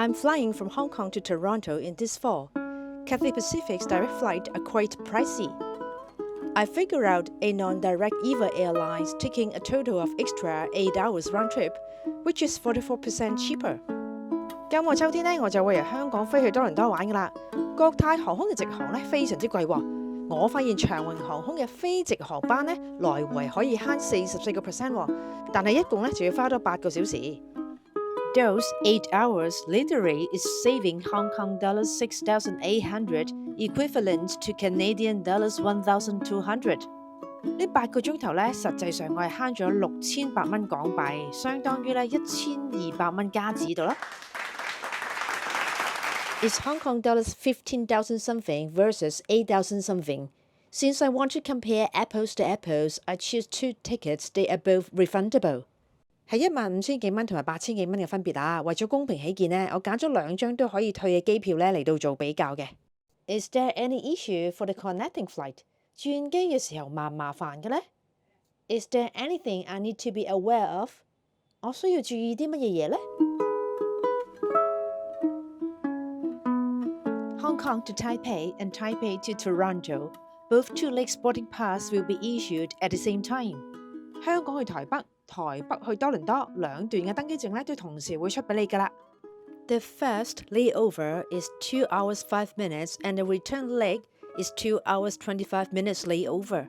I'm flying from Hong Kong to Toronto in this fall. Cathay Pacific's direct flight are quite pricey. I figure out a non-direct EVA Airlines taking a total of extra 8 hours round trip, which is 44% cheaper. 今個秋天呢，我就會由香港飛去多倫多玩㗎啦。國泰航空嘅直航呢非常之貴喎。我發現長榮航空嘅非直航班呢來回可以慳44%喎，但係一共呢就要花多8個小時。Those 8 hours literally is saving Hong Kong dollars 6,800, equivalent to Canadian dollars 1,200. 呢8個鐘頭呢，實際上我係慳咗6800蚊港幣，相當於呢1200蚊加紙度啦。It's Hong Kong dollars 15,000 something versus 8,000 something. Since I want to compare apples to apples, I choose 2 tickets. They are both refundable. 係15,000幾蚊同埋8,000幾蚊嘅分別啊！為咗公平起見呢，我揀咗2張都可以退嘅機票呢嚟到做比較嘅。Is there any issue for the connecting flight？ 轉機嘅時候麻唔麻煩嘅呢？ Is there anything I need to be aware of？ 我需要注意啲乜嘢嘢呢？ Hong Kong to Taipei and Taipei to Toronto. Both 2-leg boarding pass will be issued at the same time. 香港去台北，台北去多倫多兩段嘅登機證咧都同時會出俾你㗎啦。The first layover is 2 hours 5 minutes and the return leg is 2 hours 25 minutes layover.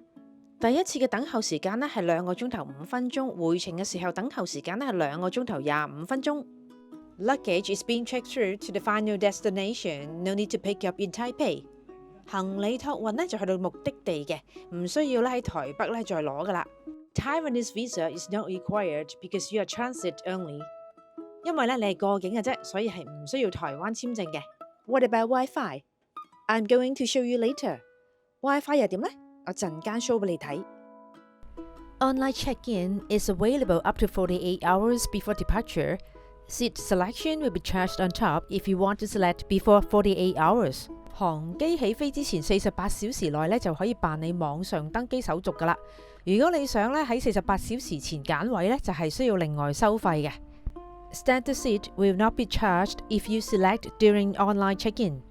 第一次嘅等候時間咧係2個鐘頭5分鐘，回程嘅時候等候時間咧係2個鐘頭25分鐘。Luggage is being checked through to the final destination. No need to pick up in Taipei. 行李託運咧就去到目的地嘅，唔需要咧喺台北咧再攞㗎啦。Taiwanese visa is not required because you are transit only. 因為咧你係過境嘅啫，所以係唔需要台灣簽證嘅。What about Wi-Fi? I'm going to show you later. Wi-Fi 又點呢？我陣間 show 俾你睇。Online check-in is available up to 48 hours before departure. Seat selection will be charged on top if you want to select before 48 hours. 航機起飛之前48小時內咧就可以辦理網上登機手續㗎啦。如果你想咧喺48小時前揀位咧，就係需要另外收費嘅。Standard seat will not be charged if you select during online check-in.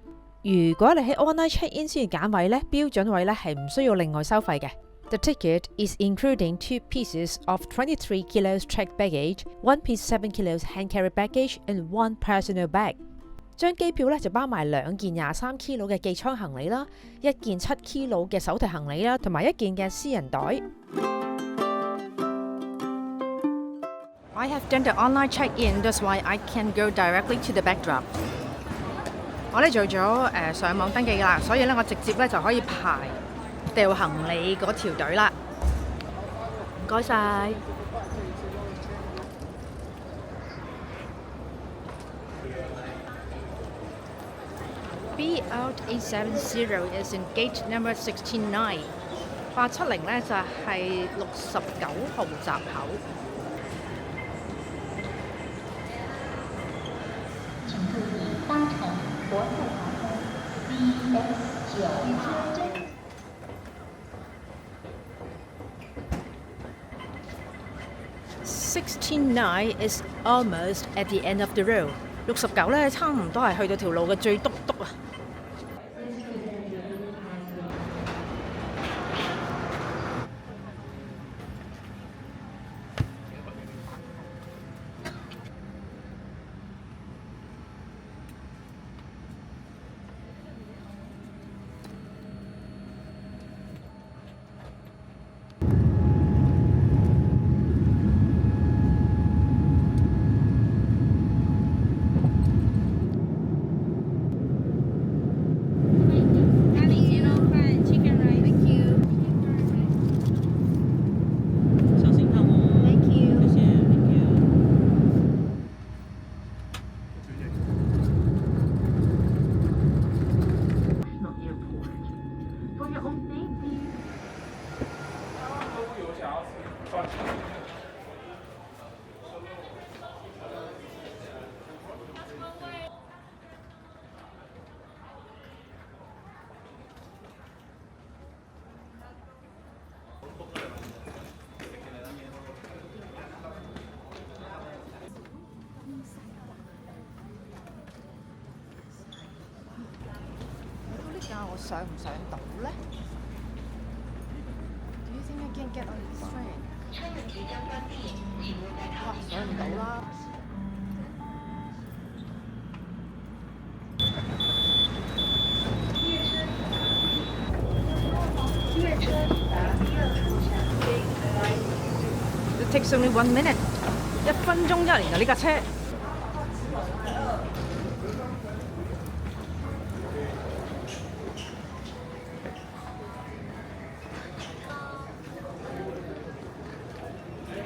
如果你喺 online check-in 先揀位咧，標準位咧係唔需要另外收費嘅。The ticket is including 2 pieces of 23 kilos checked baggage, 1 piece 7 kilos hand carry baggage, and 1 personal bag. 張機票咧就包埋2件23 kilo 嘅寄艙行李啦，1件7 kilo 嘅手提行李啦，同埋1件嘅私人袋。I have done the online check-in, that's why I can go directly to the backdrop. 我咧做咗上網登記㗎啦，所以咧我直接咧就可以排掉行李嗰條隊啦。唔該晒。B-out-870 is in gate number 69. 870咧就係69號閘口。請注意搭乘国泰航空 BX9。69 is almost at the end of the road. 69咧差唔多係去到條路嘅最篤篤啊！我上唔上到咧 ？Do you think I can get on this train？ 哇，上唔到啦！It takes only 1 minute， 1分鐘一年啊！呢架車。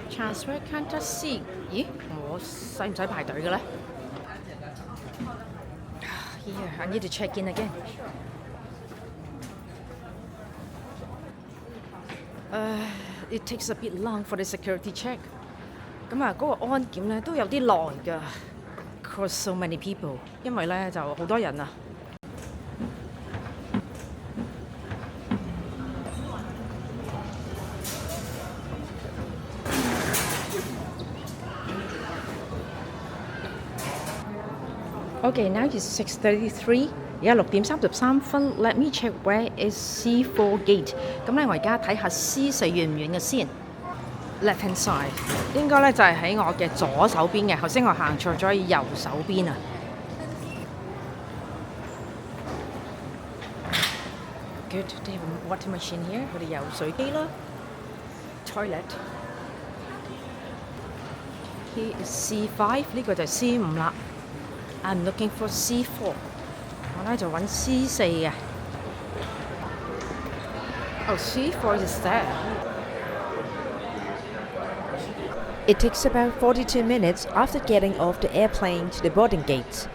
Transfer counter C， 咦？我使唔使排隊嘅咧 ？Here, I need to check in again. It takes a bit long for the security check. 咁啊，嗰個安檢咧都有啲耐㗎 ，cause so many people， 因為咧就好多人啊。Okay, now it's 6:33. 而家6:33。Let me check where is C4 gate. 咁咧，我而家睇下 C4 遠唔遠嘅先。Left hand side 應該咧就係喺我嘅左手邊嘅。頭先我行錯咗右手邊啊。Good, they have a water machine here. 佢哋游水機啦。Toilet. Here is C5. 呢個就係 C5啦。I'm looking for C4。我咧就揾 C4 嘅。Oh, C4 is there. It takes about 42 minutes after getting off the airplane to the boarding gate.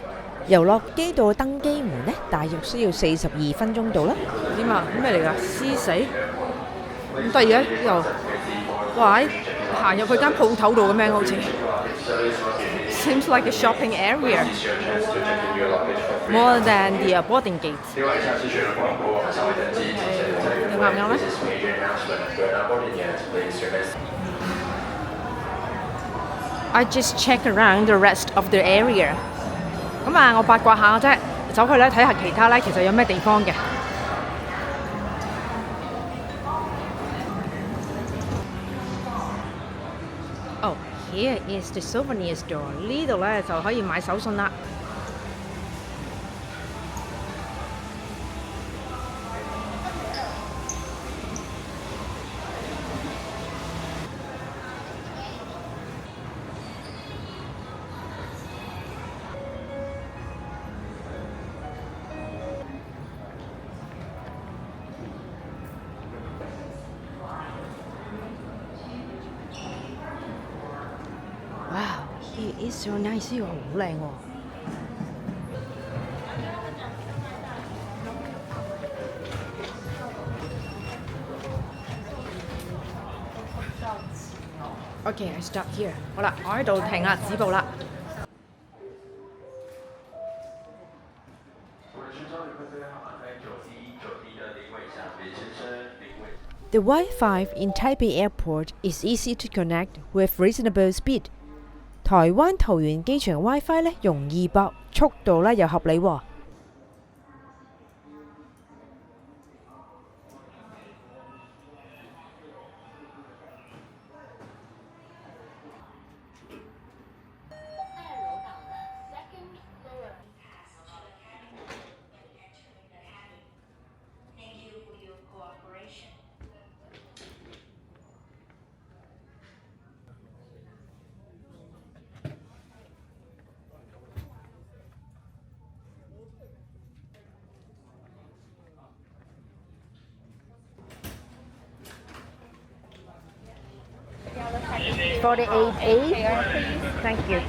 由落機到登機門呢，大約需要42分鐘到啦。點啊？咩嚟㗎 ？C4？咁得意嘅又，哇！行入去間鋪頭度咁樣好似。Seems like a shopping area more than the boarding gate. 你啱唔啱咧？I just check around the rest of the area. 咁啊，我八卦下啫，走去咧睇下其他咧，其實有咩地方嘅。Oh, here is the souvenir store. 呢度咧就可以買手信啦。Wow, it is so nice. 呢個好靚喎。Okay, I stop here. 好啦，我喺度停啦，止步啦。The Wi-Fi in Taipei Airport is easy to connect with reasonable speed. 台灣桃園機場 WiFi 咧容易駁，速度咧又合理喎。48A. Thank you.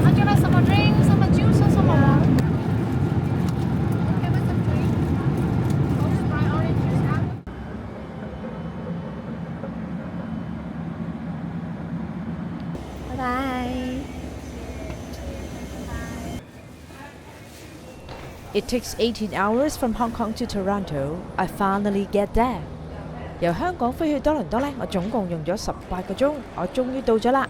Would you like some more drinks, some more juice, or some more water? Okay, with some drink. Sprite orange juice. It takes 18 hours from Hong Kong to Toronto. I finally get there. 由香港飛去多倫多呢，我總共用咗18個鐘，我終於到咗啦。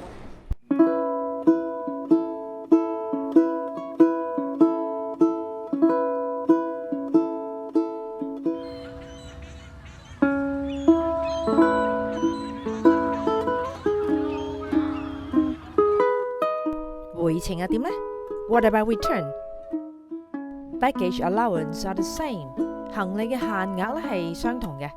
回程又點呢？ What about return? Baggage allowance are the same. 行李嘅限額咧係相同嘅。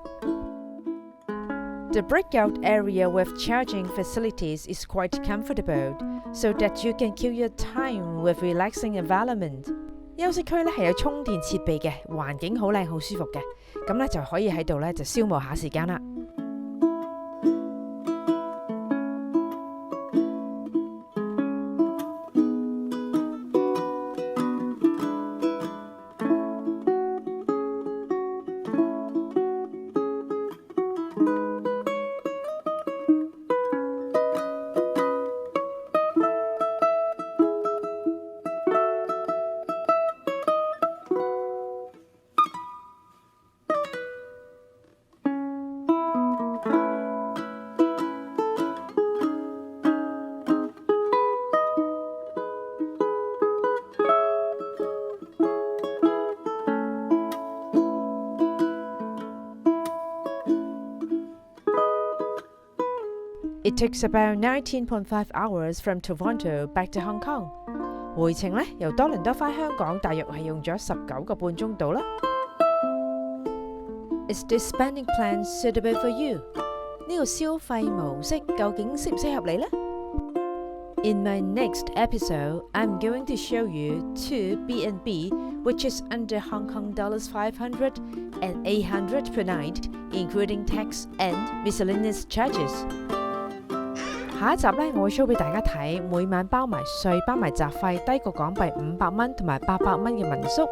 The breakout area with charging facilities is quite comfortable, so that you can kill your time with relaxing environment. 休息區咧係有充電設備嘅，環境好靚好舒服嘅，咁咧就可以喺度咧就消磨下時間啦。It takes about 19.5 hours from Toronto back to Hong Kong. 回程咧，由多倫多返香港，大約係用咗19個半鐘度啦。Is this spending plan suitable for you? 呢個消費模式究竟適唔適合你呢？ In my next episode, I'm going to show you Intro BnB, which is under Hong Kong dollars 500 and 800 per night, including tax and miscellaneous charges. 下一集咧，我會 show 俾大家睇，每晚包埋稅、包埋雜費，低過港幣500蚊同埋800蚊嘅民宿。